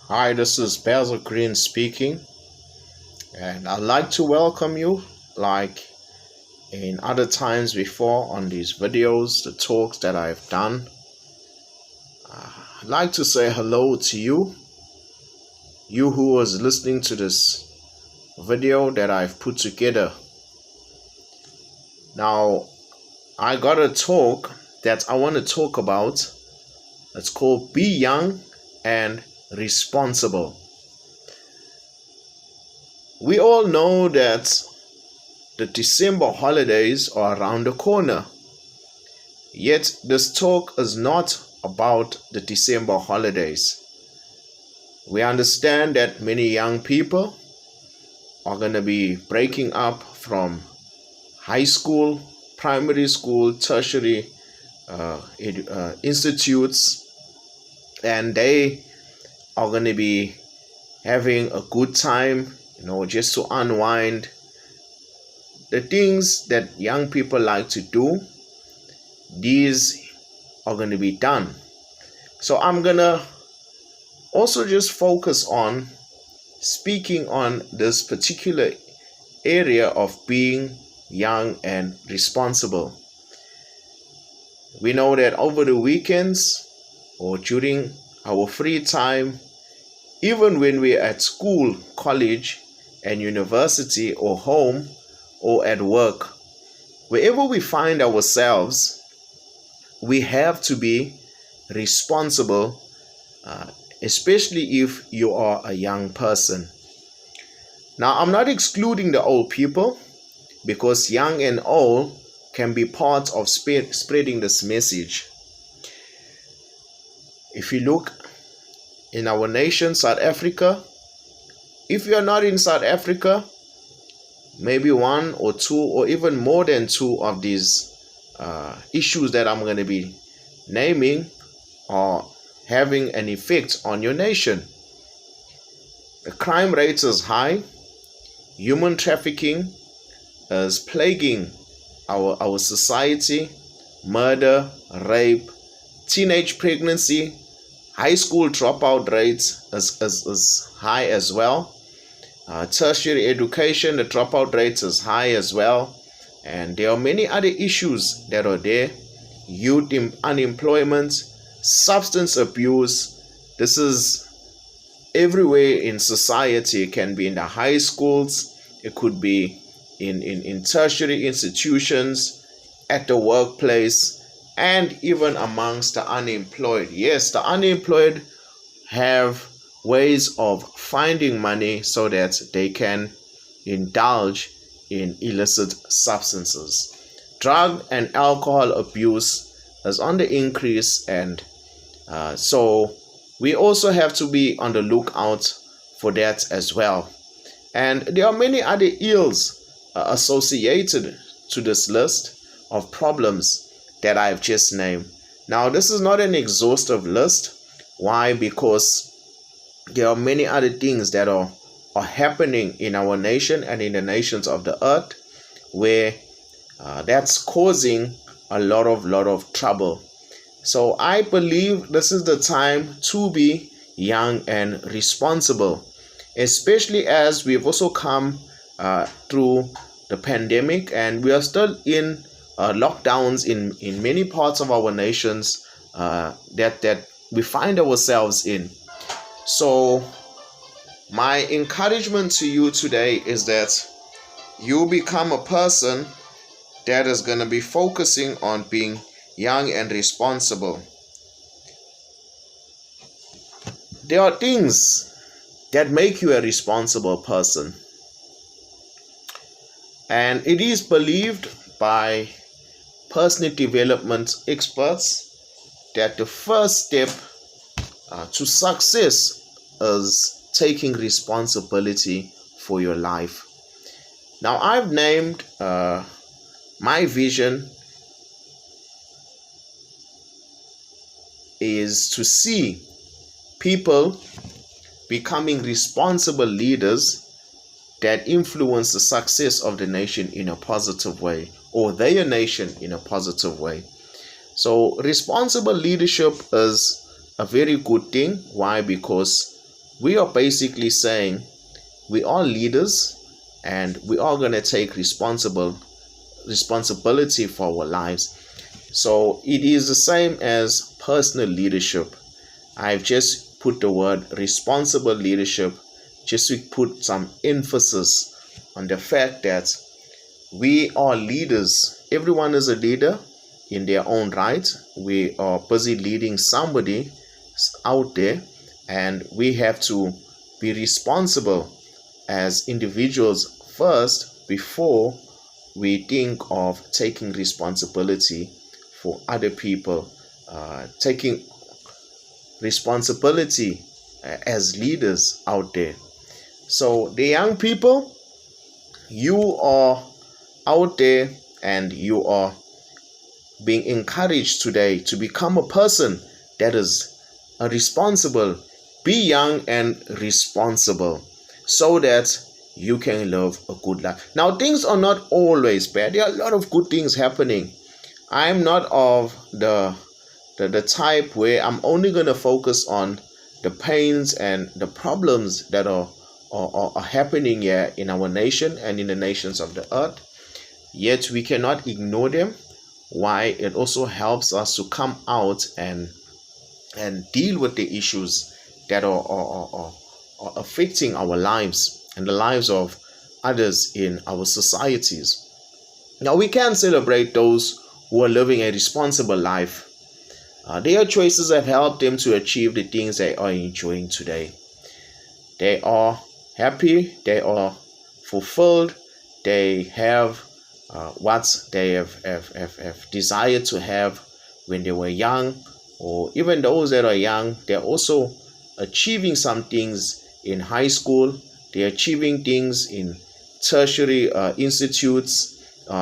Hi, this is Basil Green speaking, and I'd like to welcome you, like in other times before, on these videos, the talks that I've done. I'd like to say hello to you who was listening to this video that I've put together. Now, I got a talk that I want to talk about. It's called Be Young and Responsible. We all know that the December holidays are around the corner. Yet this talk is not about the December holidays. We understand that many young people are going to be breaking up from high school, primary school, tertiary institutes, and they are going to be having a good time, just to unwind. The things that young people like to do, these are going to be done. So I'm going to also just focus on speaking on this particular area of being young and responsible. We know that over the weekends or during our free time, even when we're at school, college, and university, or home, or at work, wherever we find ourselves, we have to be responsible, especially if you are a young person. Now, I'm not excluding the old people, because young and old can be part of spreading this message. If you look in our nation, South Africa, if you are not in South Africa, maybe one or two or even more than two of these issues that I'm going to be naming are having an effect on your nation. The crime rate is high. Human trafficking is plaguing our society. Murder, rape, teenage pregnancy, high school dropout rates is high as well. Tertiary education, the dropout rate is high as well. And there are many other issues that are there. Youth unemployment, substance abuse. This is everywhere in society. It can be in the high schools. It could be in tertiary institutions, at the workplace, and even amongst the unemployed. Yes, the unemployed have ways of finding money so that they can indulge in illicit substances. Drug and alcohol abuse is on the increase, and so we also have to be on the lookout for that as well. And there are many other ills associated to this list of problems that I've just named. Now, this is not an exhaustive list. Why? Because there are many other things that are happening in our nation and in the nations of the earth where that's causing a lot of trouble. So I believe this is the time to be young and responsible, especially as we've also come through the pandemic, and we are still in lockdowns in many parts of our nations that we find ourselves in. So my encouragement to you today is that you become a person that is going to be focusing on being young and responsible. There are things that make you a responsible person, and it is believed by personal development experts that the first step to success is taking responsibility for your life. Now, I've named my vision is to see people becoming responsible leaders that influence the success of the nation in a positive way, or their nation in a positive way. So responsible leadership is a very good thing. Why? Because we are basically saying we are leaders and we are going to take responsibility for our lives. So it is the same as personal leadership. I've just put the word responsible leadership just to put some emphasis on the fact that we are leaders. Everyone is a leader in their own right. We are busy leading somebody out there, and we have to be responsible as individuals first before we think of taking responsibility for other people, taking responsibility as leaders out there. So the young people, you are out there and you are being encouraged today to become a person that is responsible. Be young and responsible so that you can live a good life. Now, things are not always bad. There are a lot of good things happening. I'm not of the type where I'm only going to focus on the pains and the problems that are happening here in our nation and in the nations of the earth. Yet we cannot ignore them. Why? It also helps us to come out and deal with the issues that are affecting our lives and the lives of others in our societies. Now, we can celebrate those who are living a responsible life. Their choices have helped them to achieve the things they are enjoying today. They are happy, they are fulfilled, they have what they have desired to have when they were young, or even those that are young, they're also achieving some things in high school, they're achieving things in tertiary institutes,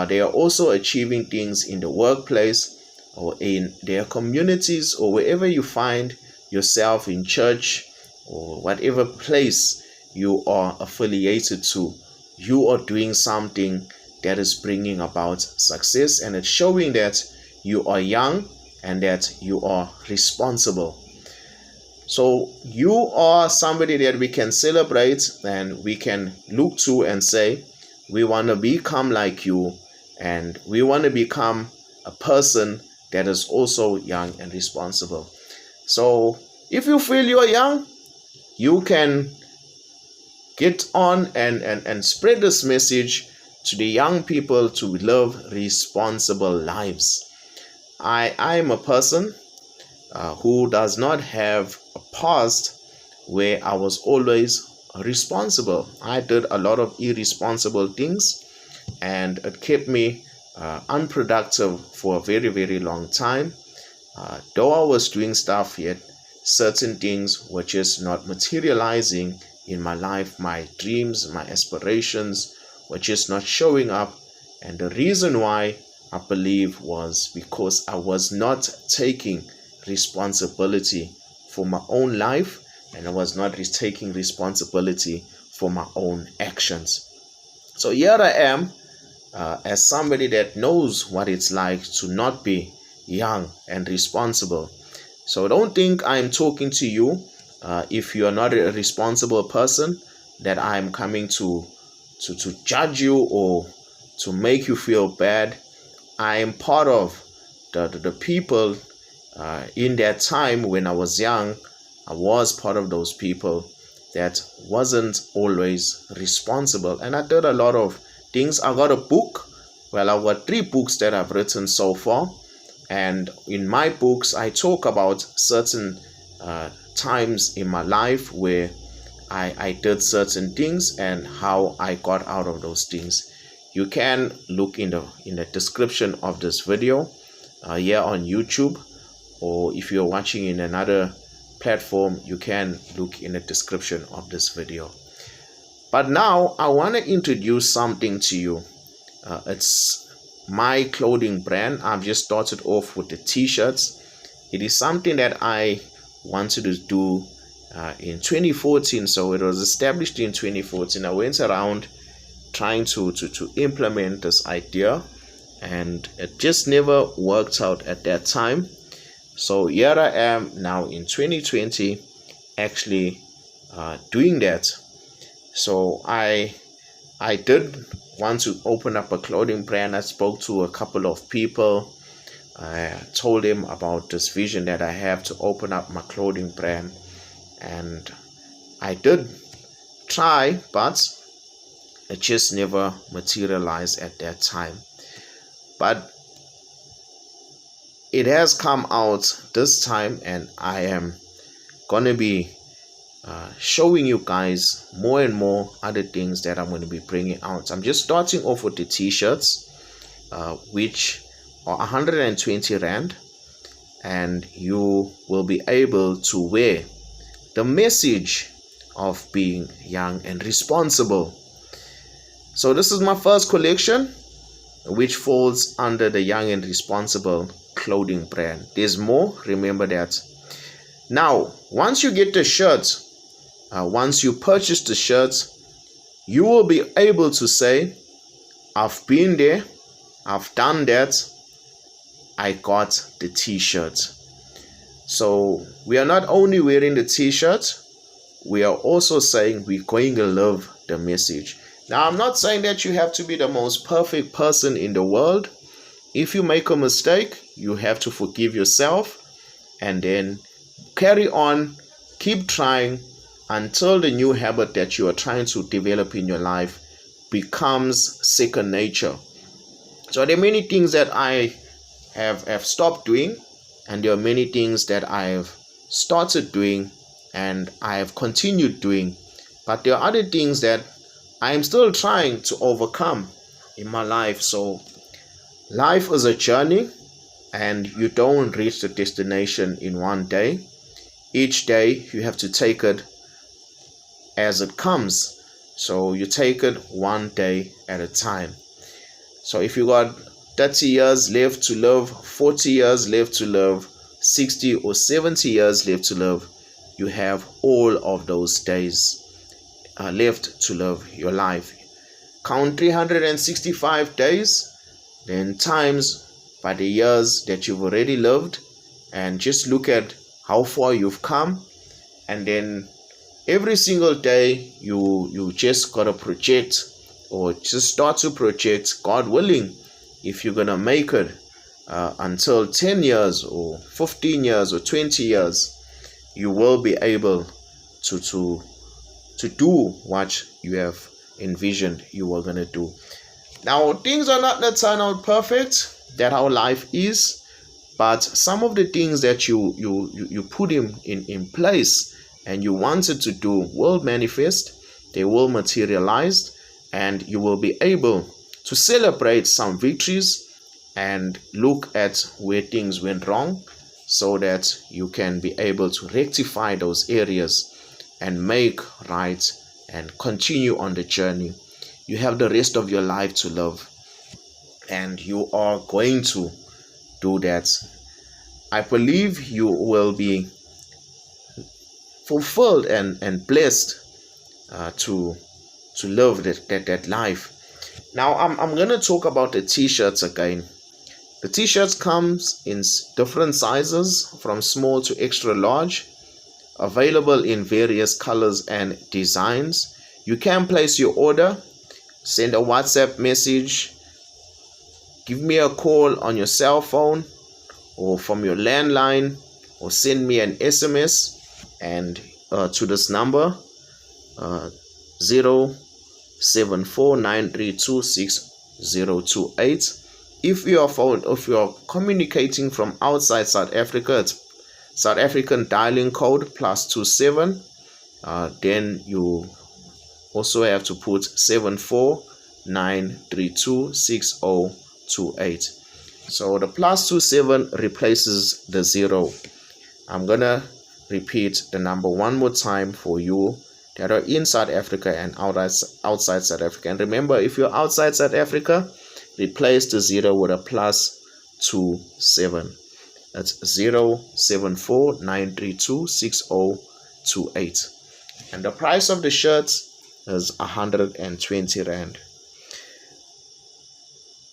they are also achieving things in the workplace or in their communities, or wherever you find yourself, in church or whatever place you are affiliated to. You are doing something that is bringing about success, and it's showing that you are young and that you are responsible. So you are somebody that we can celebrate and we can look to and say, we want to become like you, and we want to become a person that is also young and responsible. So if you feel you are young, you can get on and spread this message to the young people to live responsible lives. I am a person who does not have a past where I was always responsible. I did a lot of irresponsible things, and it kept me unproductive for a very, very long time. Though I was doing stuff, yet certain things were just not materializing in my life. My dreams, my aspirations were just not showing up. And the reason why, I believe, was because I was not taking responsibility for my own life, and I was not taking responsibility for my own actions. So here I am, as somebody that knows what it's like to not be young and responsible. So don't think I'm talking to you if you are not a responsible person, that I'm coming to judge you or to make you feel bad. I am part of the people in that time when I was young. I was part of those people that wasn't always responsible, and I did a lot of things. I got a book. Well, I've got 3 books that I've written so far, and in my books I talk about certain times in my life where I did certain things and how I got out of those things. You can look in the description of this video here on YouTube, or if you're watching in another platform, you can look in the description of this video. But now I want to introduce something to you. It's my clothing brand. I've just started off with the t-shirts. It is something that I wanted to do in 2014. So it was established in 2014. I went around trying to implement this idea, and it just never worked out at that time. So here I am now in 2020, actually doing that. So I did want to open up a clothing brand. I spoke to a couple of people. I told them about this vision that I have to open up my clothing brand, and I did try, but it just never materialized at that time. But it has come out this time, and I am gonna be showing you guys more and more other things that I'm going to be bringing out. I'm just starting off with the t-shirts, which are 120 rand, and you will be able to wear the message of being young and responsible. So this is my first collection, which falls under the young and responsible clothing brand. There's more, remember that. Now, once you get the shirt, once you purchase the shirt, you will be able to say, I've been there, I've done that, I got the t-shirt. So we are not only wearing the t-shirt, we are also saying we're going to live the message. Now, I'm not saying that you have to be the most perfect person in the world. If you make a mistake, you have to forgive yourself and then carry on, keep trying until the new habit that you are trying to develop in your life becomes second nature. So there are many things that I have stopped doing, and there are many things that I have started doing and I have continued doing. But there are other things that I am still trying to overcome in my life. So life is a journey, and you don't reach the destination in one day. Each day you have to take it as it comes. So you take it one day at a time. So if you got 30 years left to live, 40 years left to live, 60 or 70 years left to live, you have all of those days left to live your life. Count 365 days, then times by the years that you've already lived, and just look at how far you've come. And then every single day you just gotta project, or just start to project, God willing, if you're gonna make it until 10 years or 15 years or 20 years, you will be able to do what you have envisioned you were gonna do. Now, things are not that turn out perfect. That's how life is. But some of the things that you put in place and you wanted to do will manifest, they will materialize, and you will be able to celebrate some victories and look at where things went wrong, so that you can be able to rectify those areas and make right and continue on the journey. You have the rest of your life to live, and you are going to do that. I believe you will be fulfilled and blessed to live that life. Now I'm going to talk about the t-shirts again. The t-shirts comes in different sizes from small to extra large, available in various colors and designs. You can place your order, send a WhatsApp message, give me a call on your cell phone or from your landline, or send me an SMS and to this number 0749326028. If you are communicating from outside South Africa, it's South African dialing code +27. Then you also have to put 749326028. So the +27 replaces the 0. I'm gonna repeat the number one more time for you that are in South Africa and outside South Africa. And remember, if you're outside South Africa, replace the 0 with a +27. That's 0749326028. And the price of the shirts is 120 rand.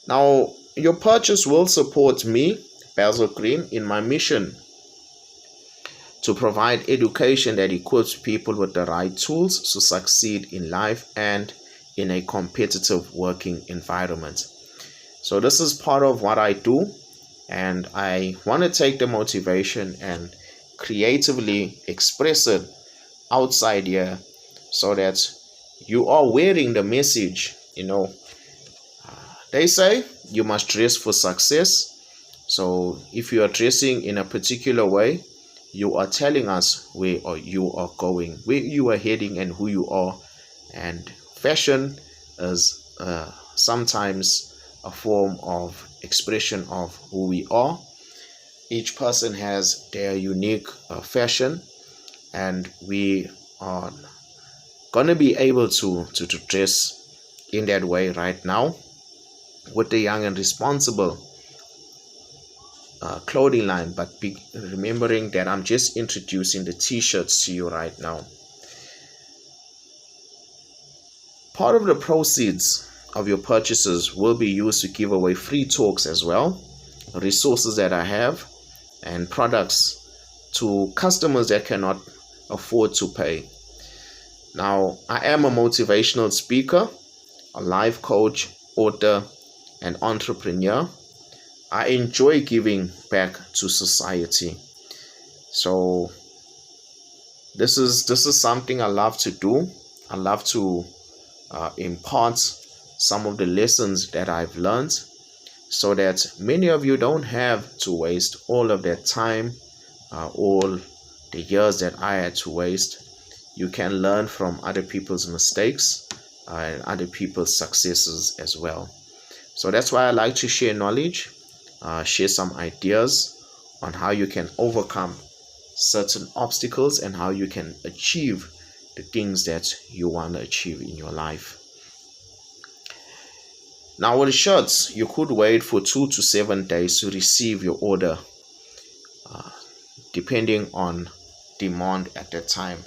Now, your purchase will support me, Basil Green, in my mission to provide education that equips people with the right tools to succeed in life and in a competitive working environment. So this is part of what I do, and I want to take the motivation and creatively express it outside here so that you are wearing the message. They say you must dress for success. So if you are dressing in a particular way, you are telling us where you are going, where you are heading, and who you are. And fashion is sometimes a form of expression of who we are. Each person has their unique fashion, and we are going to be able to dress in that way right now with the Young and Responsible clothing line, but remembering that I'm just introducing the t-shirts to you right now. Part of the proceeds of your purchases will be used to give away free talks as well, resources that I have, and products to customers that cannot afford to pay. Now, I am a motivational speaker, a life coach, author, and entrepreneur. I enjoy giving back to society. So this is something I love to do. I love to impart some of the lessons that I've learned, so that many of you don't have to waste all of that time, all the years that I had to waste. You can learn from other people's mistakes and other people's successes as well. So that's why I like to share knowledge, share some ideas on how you can overcome certain obstacles and how you can achieve the things that you want to achieve in your life. Now, with shirts, you could wait for 2 to 7 days to receive your order, depending on demand at that time.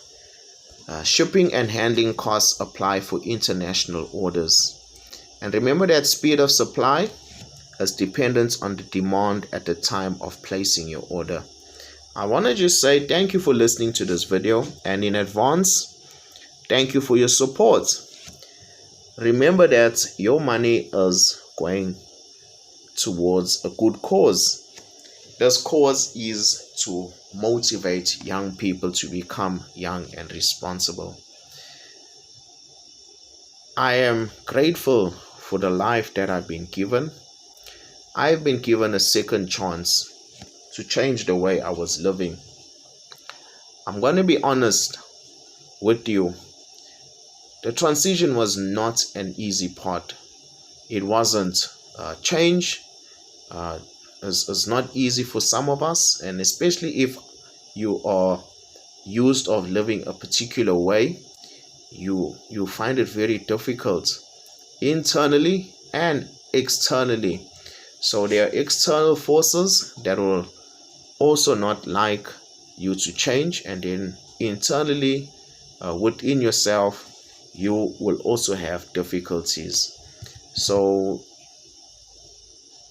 Shipping and handling costs apply for international orders. And remember that speed of supply is dependent on the demand at the time of placing your order. I want to just say thank you for listening to this video, and in advance, thank you for your support. Remember that your money is going towards a good cause. This cause is to motivate young people to become young and responsible. I am grateful for the life that I've been given. I've been given a second chance to change the way I was living. I'm going to be honest with you. The transition was not an easy part. It wasn't. Change is not easy for some of us, and especially if you are used of living a particular way, you find it very difficult internally and externally. So there are external forces that will also not like you to change, and then internally within yourself you will also have difficulties. So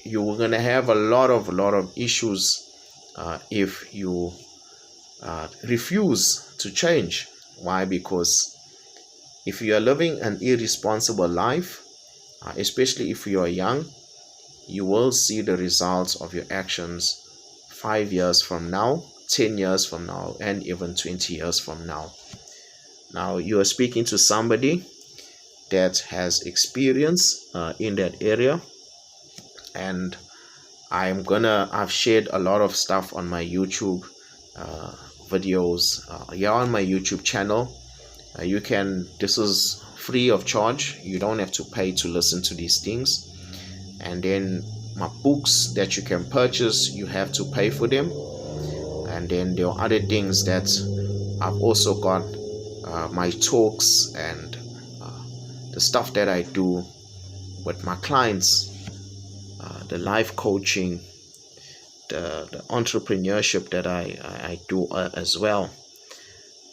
you're gonna have a lot of issues if you refuse to change. Why? Because if you are living an irresponsible life, especially if you are young, you will see the results of your actions 5 years from now, 10 years from now, and even 20 years from now. Now you are speaking to somebody that has experience in that area, and I've shared a lot of stuff on my YouTube videos on my YouTube channel. This is free of charge. You don't have to pay to listen to these things. And then my books that you can purchase, you have to pay for them. And then there are other things that I've also got, my talks and the stuff that I do with my clients, the life coaching, the entrepreneurship that I do as well,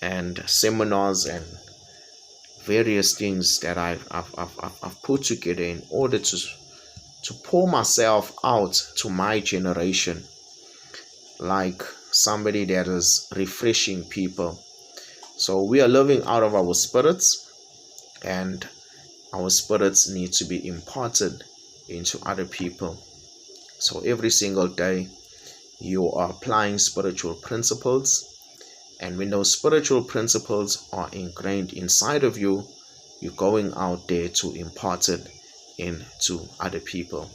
and seminars and various things that I've put together in order to pour myself out to my generation. Like somebody that is refreshing people. So we are living out of our spirits, and our spirits need to be imparted into other people. So every single day you are applying spiritual principles, and when those spiritual principles are ingrained inside of you, you're going out there to impart it into other people.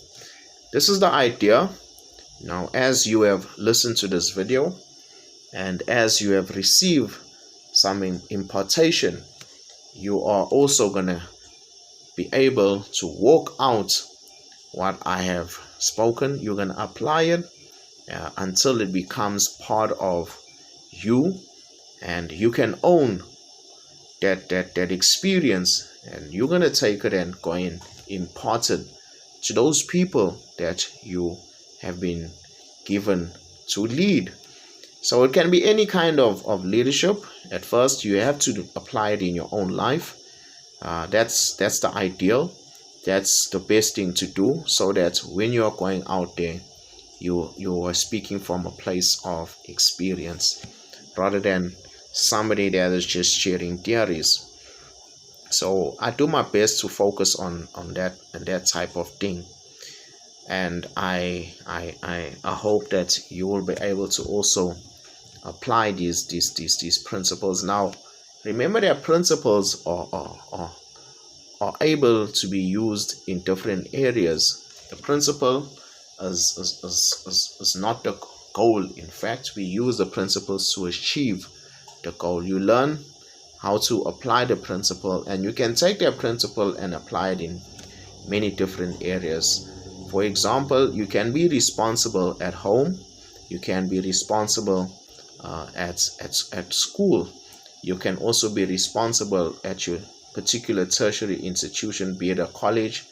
This is the idea. Now, as you have listened to this video and as you have received some impartation, you are also going to be able to walk out what I have spoken. You're going to apply it until it becomes part of you, and you can own that experience, and you're going to take it and go and impart it to those people that you have been given to lead. So it can be any kind of leadership. At first, you have to apply it in your own life. That's the ideal. That's the best thing to do, so that when you are going out there, you are speaking from a place of experience rather than somebody that is just sharing theories. So I do my best to focus on that type of thing, and I hope that you will be able to also apply these principles. Now, remember that principles are able to be used in different areas. The principle is not the goal. In fact, we use the principles to achieve the goal. You learn how to apply the principle, and you can take that principle and apply it in many different areas. For example, you can be responsible at home. You can be responsible at school. You can also be responsible at your particular tertiary institution, be it a college,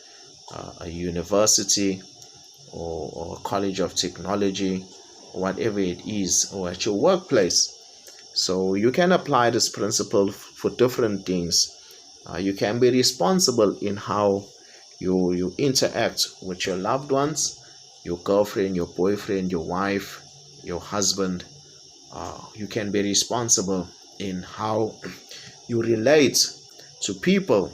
a university, or a college of technology, whatever it is, or at your workplace. So you can apply this principle for different things. You can be responsible in how you interact with your loved ones, your girlfriend, your boyfriend, your wife, your husband. You can be responsible in how you relate to people.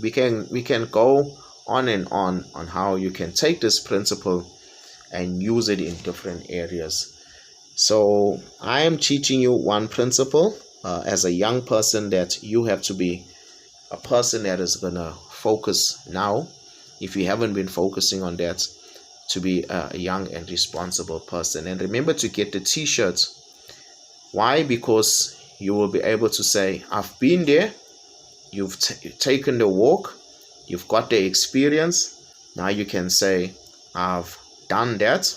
We can go on and on how you can take this principle and use it in different areas. So I am teaching you one principle as a young person, that you have to be a person that is gonna focus now, if you haven't been focusing on that, to be a young and responsible person. And remember to get the t-shirts. Why? Because you will be able to say, I've been there. You've taken the walk. You've got the experience. Now you can say, I've done that.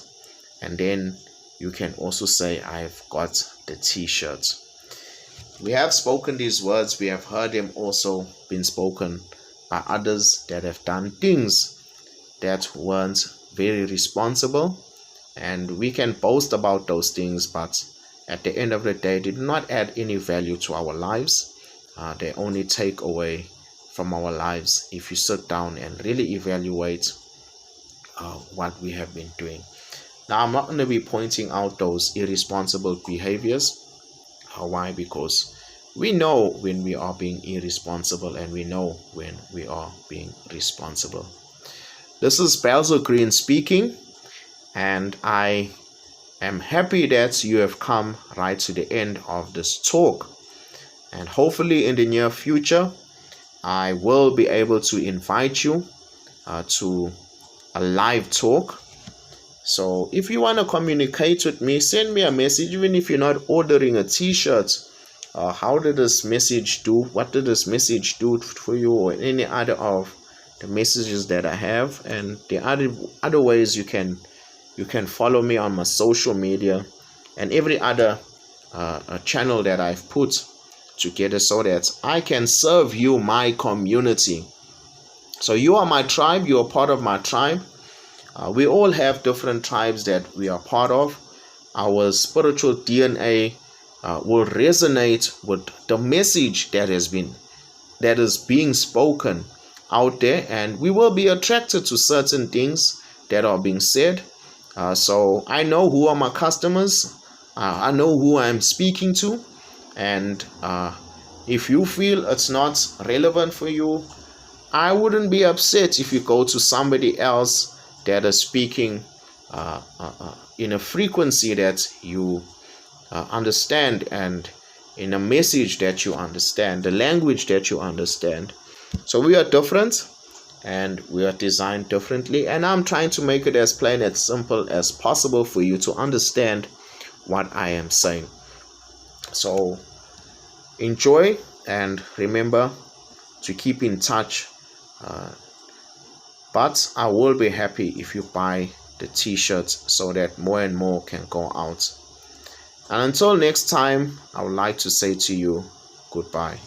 And then you can also say, I've got the t-shirt. We have spoken these words. We have heard them also been spoken by others that have done things that weren't very responsible. And we can boast about those things, but at the end of the day, they do not add any value to our lives. They only take away from our lives if you sit down and really evaluate what we have been doing. Now, I'm not going to be pointing out those irresponsible behaviors. Why? Because we know when we are being irresponsible, and we know when we are being responsible. This is Basil Green speaking, and I am happy that you have come right to the end of this talk. And hopefully in the near future, I will be able to invite you to a live talk. So if you want to communicate with me, send me a message. Even if you're not ordering a t-shirt, how did this message do? What did this message do for you, or any other of the messages that I have? And the other ways you can follow me on my social media and every other channel that I've put together, so that I can serve you, my community. So you are my tribe. You are part of my tribe. We all have different tribes that we are part of. Our spiritual DNA will resonate with the message that is being spoken out there, and we will be attracted to certain things that are being said. So I know who are my customers. I know who I'm speaking to. And if you feel it's not relevant for you, I wouldn't be upset if you go to somebody else that is speaking in a frequency that you understand, and in a message that you understand, the language that you understand. So we are different and we are designed differently, and I'm trying to make it as plain and simple as possible for you to understand what I am saying. So enjoy, and remember to keep in touch. But I will be happy if you buy the t-shirts so that more and more can go out. And until next time, I would like to say to you goodbye.